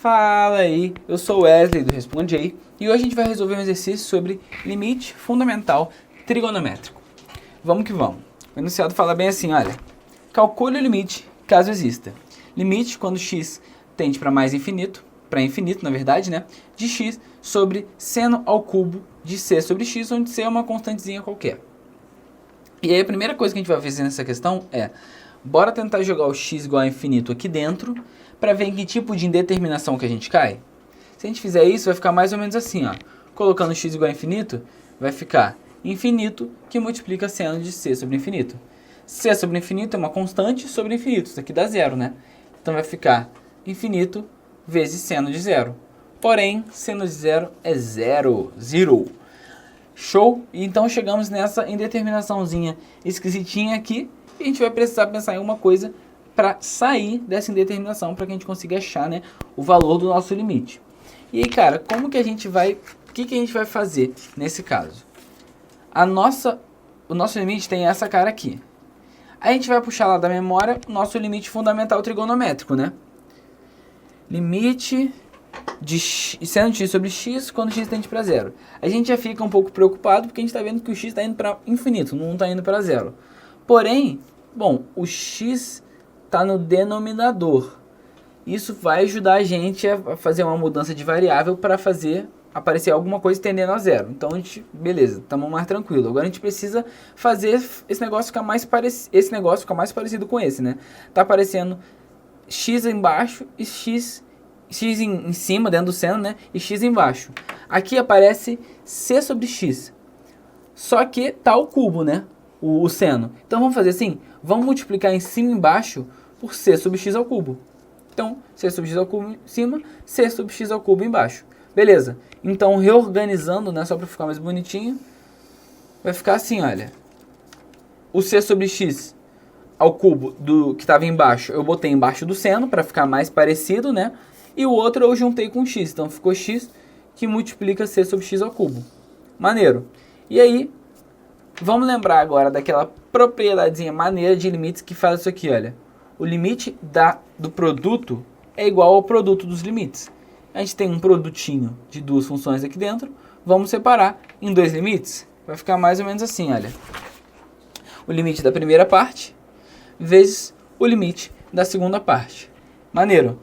Fala aí, eu sou o Wesley do Responde Aí e hoje a gente vai resolver um exercício sobre limite fundamental trigonométrico. Vamos que vamos. O enunciado fala bem assim, olha, calcule o limite caso exista. Limite quando x tende para infinito, na verdade, né, de x sobre seno ao cubo de c sobre x, onde c é uma constantezinha qualquer. E aí a primeira coisa que a gente vai fazer nessa questão é, bora tentar jogar o x igual a infinito aqui dentro, para ver em que tipo de indeterminação que a gente cai. Se a gente fizer isso, vai ficar mais ou menos assim, ó. Colocando x igual a infinito, vai ficar infinito que multiplica seno de c sobre infinito. C sobre infinito é uma constante sobre infinito, isso aqui dá zero, né? Então vai ficar infinito vezes seno de zero. Porém, seno de zero é zero, zero. Show? Então chegamos nessa indeterminaçãozinha esquisitinha aqui, e a gente vai precisar pensar em alguma coisa para sair dessa indeterminação, para que a gente consiga achar, né, o valor do nosso limite. E aí, cara, como que a gente vai... O que a gente vai fazer nesse caso? O nosso limite tem essa cara aqui. Aí a gente vai puxar lá da memória o nosso limite fundamental trigonométrico, né? Limite de seno de x sobre x quando x tende para zero. A gente já fica um pouco preocupado porque a gente está vendo que o x está indo para infinito, não está indo para zero. Porém, bom, o x está no denominador. Isso vai ajudar a gente a fazer uma mudança de variável para fazer aparecer alguma coisa tendendo a zero. Então a gente, beleza, estamos mais tranquilo. Agora a gente precisa fazer esse negócio ficar mais parecido com esse, né? Tá aparecendo x embaixo e x em cima, dentro do seno, né? E x embaixo. Aqui aparece c sobre x. Só que tá o cubo, né? O seno. Então vamos fazer assim? Vamos multiplicar em cima e embaixo por c sobre x ao cubo. Então, c sobre x ao cubo em cima, c sobre x ao cubo embaixo. Beleza. Então, reorganizando, né, só para ficar mais bonitinho, vai ficar assim, olha. O c sobre x ao cubo que estava embaixo, eu botei embaixo do seno para ficar mais parecido, né? E o outro eu juntei com x. Então, ficou x que multiplica c sobre x ao cubo. Maneiro. E aí, vamos lembrar agora daquela propriedadezinha maneira de limites que faz isso aqui, olha. O limite do produto é igual ao produto dos limites. A gente tem um produtinho de duas funções aqui dentro. Vamos separar em dois limites. Vai ficar mais ou menos assim, olha. O limite da primeira parte vezes o limite da segunda parte. Maneiro.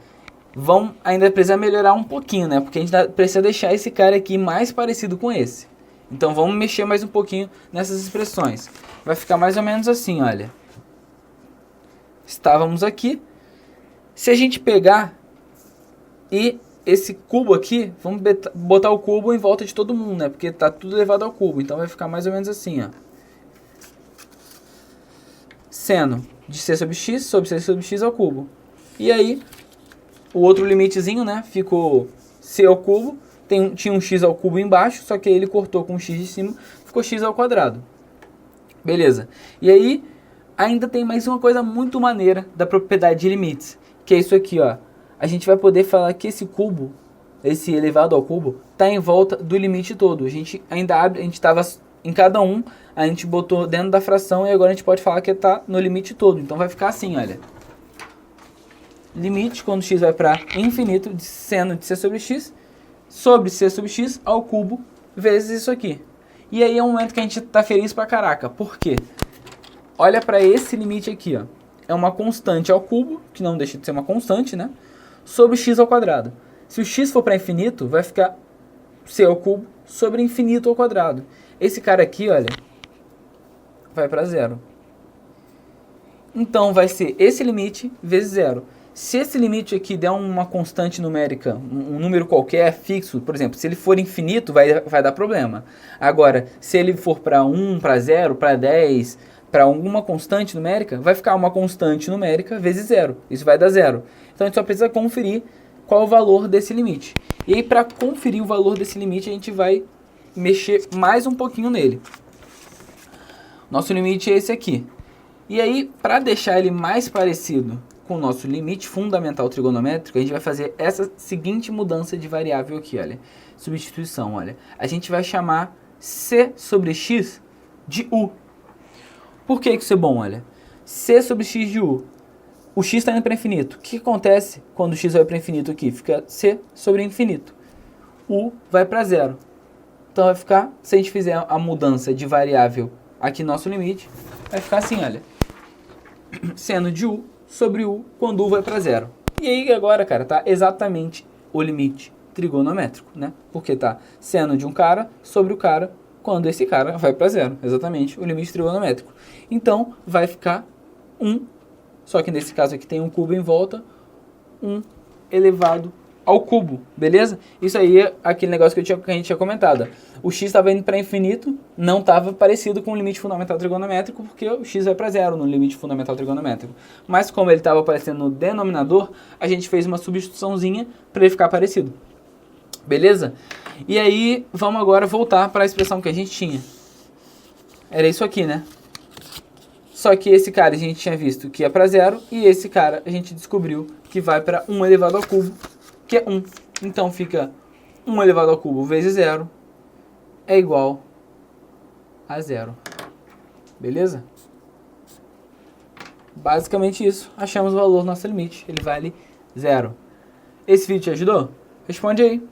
Vamos ainda precisar melhorar um pouquinho, né? Porque a gente precisa deixar esse cara aqui mais parecido com esse. Então vamos mexer mais um pouquinho nessas expressões. Vai ficar mais ou menos assim, olha. Estávamos aqui. Se a gente pegar e esse cubo aqui, vamos botar o cubo em volta de todo mundo, né? Porque tá tudo elevado ao cubo. Então vai ficar mais ou menos assim, ó. Seno de c sobre x sobre x ao cubo. E aí, o outro limitezinho, né? Ficou c ao cubo. Tinha um x ao cubo embaixo, só que ele cortou com o x de cima, ficou x ao quadrado. Beleza. E aí, ainda tem mais uma coisa muito maneira da propriedade de limites, que é isso aqui, ó. A gente vai poder falar que esse cubo, esse elevado ao cubo, está em volta do limite todo. A gente ainda abre, a gente estava em cada um, a gente botou dentro da fração e agora a gente pode falar que está no limite todo. Então vai ficar assim, olha. Limite, quando x vai para infinito, de seno de c sobre x ao cubo, vezes isso aqui. E aí é um momento que a gente está feliz pra caraca. Por quê? Olha para esse limite aqui, ó. É uma constante ao cubo, que não deixa de ser uma constante, né? Sobre x ao quadrado. Se o x for para infinito, vai ficar c ao cubo sobre infinito ao quadrado. Esse cara aqui, olha, vai para zero. Então vai ser esse limite vezes zero. Se esse limite aqui der uma constante numérica, um número qualquer fixo, por exemplo, se ele for infinito, vai dar problema. Agora, se ele for para 1, para 0, para 10, para alguma constante numérica, vai ficar uma constante numérica vezes zero. Isso vai dar zero. Então a gente só precisa conferir qual o valor desse limite. E aí, para conferir o valor desse limite, a gente vai mexer mais um pouquinho nele. Nosso limite é esse aqui. E aí, para deixar ele mais parecido com o nosso limite fundamental trigonométrico, a gente vai fazer essa seguinte mudança de variável aqui, olha. Substituição, olha. A gente vai chamar c sobre x de u. Por que isso é bom, olha? C sobre x de u. o x está indo para infinito. O que acontece quando o x vai para infinito aqui? Fica c sobre infinito. U vai para zero. Então vai ficar, se a gente fizer a mudança de variável aqui no nosso limite, vai ficar assim, olha. Seno de u sobre u quando u vai para zero. E aí agora, cara, tá exatamente o limite trigonométrico, né? Porque tá seno de um cara sobre o cara quando esse cara vai para zero. Exatamente o limite trigonométrico. Então vai ficar 1, só que nesse caso aqui tem um cubo em volta, 1 elevado ao cubo, beleza? Isso aí é aquele negócio que a gente tinha comentado. O x estava indo para infinito, não estava parecido com o limite fundamental trigonométrico, porque o x vai para zero no limite fundamental trigonométrico. Mas como ele estava aparecendo no denominador, a gente fez uma substituiçãozinha para ele ficar parecido. Beleza? E aí, vamos agora voltar para a expressão que a gente tinha. Era isso aqui, né? Só que esse cara a gente tinha visto que ia para zero, e esse cara a gente descobriu que vai para 1 elevado ao cubo, que é 1. Então fica 1 elevado ao cubo vezes zero é igual a zero. Beleza? Basicamente isso. Achamos o valor do nosso limite. Ele vale zero. Esse vídeo te ajudou? Responde aí.